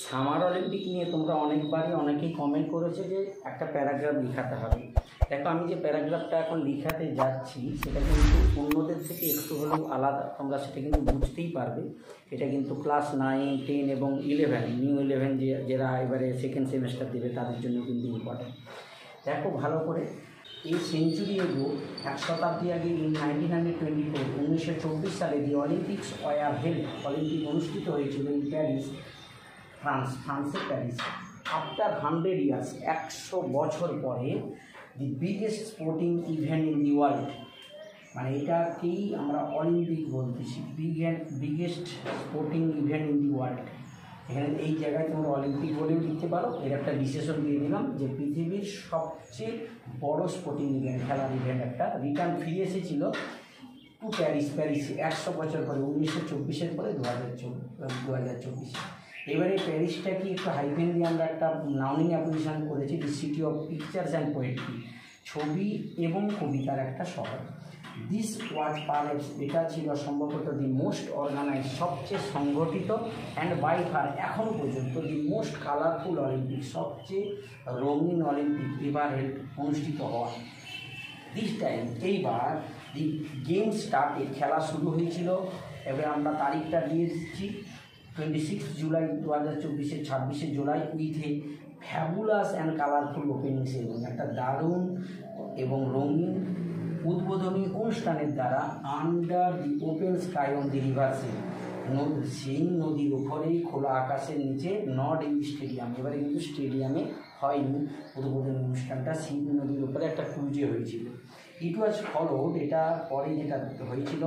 Summer Olympic নিয়ে তোমরা অনেকবারই অনেকেই কমেন্ট করেছে যে একটা প্যারাগ্রাফ লিখাতে হবে। দেখো, আমি যে প্যারাগ্রাফটা এখন লিখাতে যাচ্ছি সেটা কিন্তু অন্যদের থেকে একটু হলেও আলাদা, তোমরা সেটা কিন্তু বুঝতেই পারবে। এটা কিন্তু ক্লাস 9, 10 এবং 11 নিউ 11 যারা এবারে সেকেন্ড সেমেস্টার দেবে তাদের জন্য কিন্তু ইম্পর্টেন্ট। দেখো ভালো করে, এই সেঞ্চুরি এগো 1 শতাব্দী আগে ইন 1924 1924 সালে দি অলিম্পিক্স ওয়ার হেল্ড, অলিম্পিক অনুষ্ঠিত হয়েছিল ইন প্যারিস, ফ্রান্সের প্যারিস। আফটার 100 ইয়ার্স, 100 বছর পরে, দি biggest sporting event in the world, মানে এটাকেই আমরা অলিম্পিক বলতেছি, biggest sporting event in the world. এখানে এই জায়গায় তোমরা অলিম্পিক বলেও লিখতে পারো। এর একটা বিশেষণ দিয়ে দিলাম যে পৃথিবীর সবচেয়ে বড় স্পোর্টিং ইভেন্ট, খেলার ইভেন্ট একটা রিটার্ন ফিরে এসেছিল টু প্যারিসে 100 বছর পরে, 1924 পরে 2024। এবারে প্যারিসটাকে একটু হাইফেন দিয়ে আমরা একটা নাউনিং অ্যাপ্লিকেশন করেছি, the city of pictures and poetry, ছবি এবং কবিতার একটা শহর। দিস ওয়াজ পারহ্যাপস, এটা ছিল সম্ভবত দি মোস্ট অর্গানাইজ, সবচেয়ে সংগঠিত, অ্যান্ড বাই ফার এখনও পর্যন্ত দি মোস্ট কালারফুল অলিম্পিক, সবচেয়ে রঙিন অলিম্পিক এবার অনুষ্ঠিত হওয়া। দিস টাইম, এইবার দি গেম স্টার্টেড, খেলা শুরু হয়েছিল। এবার আমরা তারিখটা দিয়ে দিচ্ছি 26 July 2024, 26 July, with a fabulous and colourful opening ceremony, একটা দারুণ এবং রঙিন উদ্বোধনী অনুষ্ঠানের দ্বারা under the open sky on the river সেই নদীর উপরেই, খোলা আকাশের নিচে, নট ইন স্টেডিয়াম, এবারে কিন্তু স্টেডিয়ামে হয়নি উদ্বোধনী অনুষ্ঠানটা, সেই নদীর উপরে একটা ক্রুজে হয়েছিল। ইট ওয়াজ ফলোড, এটা পরে যেটা হয়েছিল,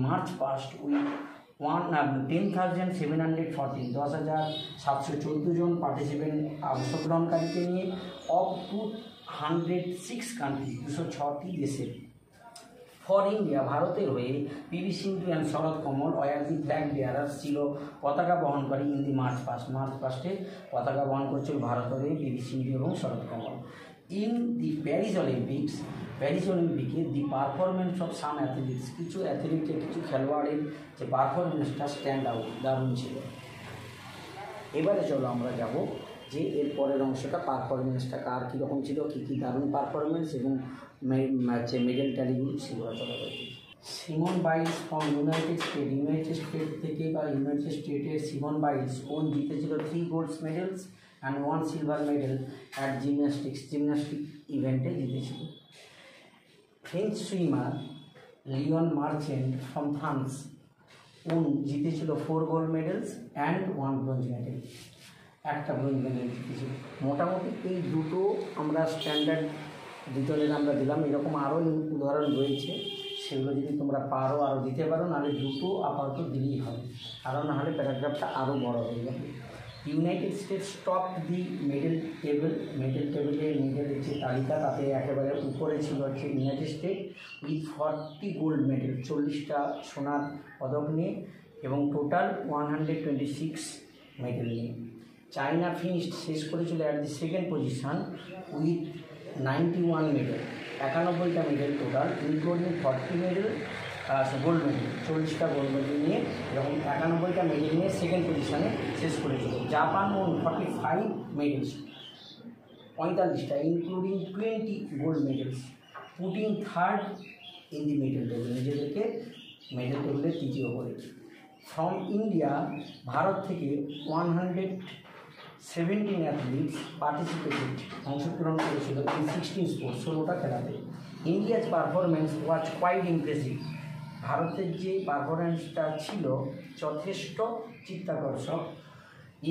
মার্চ পাস্ট উইথ 10,714, 10,714 জন পার্টিসিপেন্ট, অংশগ্রহণকারীকে নিয়ে, অফ 206 কান্ট্রি, 206টি দেশের। ফর ইন্ডিয়া, ভারতের হয়ে PV Sindhu and Sharath Kamal were the flag bearer, ছিল পতাকা বহনকারী ইন দি মার্চ পাস্টে পতাকা বহন করছিল ভারতের হয়ে পিভি সিন্ধু এবং শরৎ কমল। ইন দি প্যারিস অলিম্পিকে দি পারফরমেন্স অফ সাম অ্যাথলিটস, কিছু অ্যাথলিটের, কিছু খেলোয়াড়ের যে পারফরমেন্সটা স্ট্যান্ড আউট, দারুণ ছিল। এবারে চলো আমরা যাব যে এর পরের অংশটা, পারফরমেন্সটা কার কীরকম ছিল, কী কী দারুণ পারফরমেন্স এবং মেডেল ট্যালিগুলো সেগুলো চলে গেছে। Simone Biles from United State থেকে বা ইউনাইটেড স্টেটের সিমন বাইলস জিতেছিল 3 gold medals and 1 silver medal at gymnastic ইভেন্টে জিতেছিল। French swimmer Leon Marchand from France জিতেছিল 4 gold medals and 1 bronze medal, একটা ব্রোঞ্জ মেডেল জিতেছিল। মোটামুটি এই দুটো আমরা স্ট্যান্ডার্ড ডিটেলের আমরা দিলাম, এরকম আরও উদাহরণ রয়েছে, সেগুলো যদি তোমরা পারো আরও দিতে পারো, নাহলে দুটো আপাতত দিলেই হবে, আরও নাহলে প্যারাগ্রাফটা আরও বড় হয়ে যাবে। ইউনাইটেড স্টেটস টপ দি মেডেলের যে তালিকা, তাতে একেবারে উপরে ছিল হচ্ছে United State with 40 gold medal, 40টা সোনার পদক নিয়ে এবং টোটাল 126 মেডেল নিয়ে। চায়না ফিনিশড, শেষ করেছিল at the second position with 91 medal, 91টা medal total, including 40 medal gold medal, 40টা গোল্ড মেডেল নিয়ে এরকম 91টা মেডেল নিয়ে সেকেন্ড পজিশনে শেষ করেছিল। জাপান 45 মেডেলস, 45টা including 20 gold medals, putting third in the medal table, নিজেদেরকে মেডেল টেবিলের তৃতীয় করেছে। ফ্রম ইন্ডিয়া, ভারত থেকে 117 অ্যাথলিটস পার্টিসিপেটেড, অংশগ্রহণ করেছিল ইন 16 স্পোর্টস, 16টা খেলাতে। India's performance was quite impressive, ভারতের যে পারফরমেন্সটা ছিল যথেষ্ট চিত্তাকর্ষক।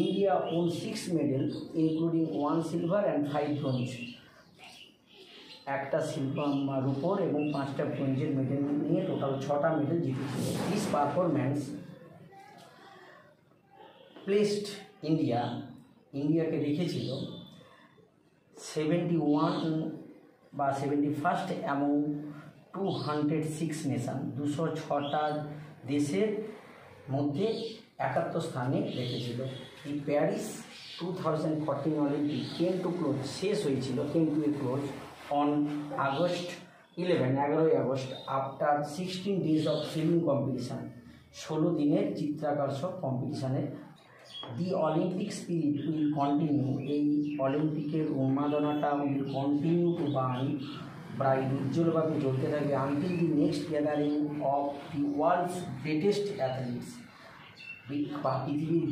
India won 6 medal including 1 silver and 5 bronze, একটা সিলভার রূপোর এবং 5টা ব্রোঞ্জের মেডেল নিয়ে টোটাল 6টা মেডেল জিতেছিল। দিস পারফরমেন্স প্লেসড ইন্ডিয়াকে রেখেছিল 71 বা 71st অ্যামং 206 নেশান, 206টা দেশের মধ্যে 71 স্থানে রেখেছিল। এই Paris 2014 Olympic came to close, শেষ হয়েছিল, came to a close on August 11ই August, after 16 days of film competition, 16 দিনের চিত্রাকর্ষক কম্পিটিশানের the Olympic spirit will continue, এই অলিম্পিকের উন্মাদনাটা উইল কন্টিনিউ টু ব্রাইট, উজ্জ্বলভাবে জ্বলতে থাকবে until the next gathering of the world's greatest athletes, পৃথিবীর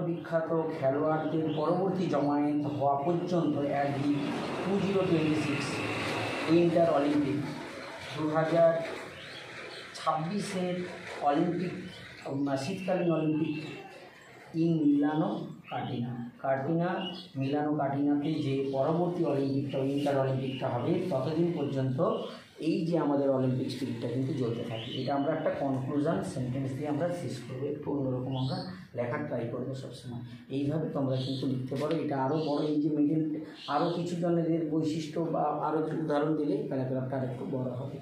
বিখ্যাত খেলোয়াড়দের পরবর্তী জমায়েত হওয়া পর্যন্ত at the 2026 winter Olympic, 2026 Olympic শীতকালীন অলিম্পিক ইন মিলানো কার্টিনাতে যে পরবর্তী অলিম্পিকটা উইন্টার অলিম্পিকটা হবে ততদিন পর্যন্ত এই যে আমাদের অলিম্পিক স্পিরিটটা কিন্তু জ্বলতে থাকে। এটা আমরা একটা কনক্লুশন সেন্টেন্স দিয়ে আমরা শেষ করবো, একটু অন্যরকম আমরা লেখার ট্রাই করবো সবসময়। এইভাবে তোমরা কিন্তু লিখতে পারো। এটা আরও বড়, এই যে মিডিল আরও কিছু জনের বৈশিষ্ট্য বা আরও উদাহরণ দিলে প্যারাগ্রাফটা আর একটু বড় হবে।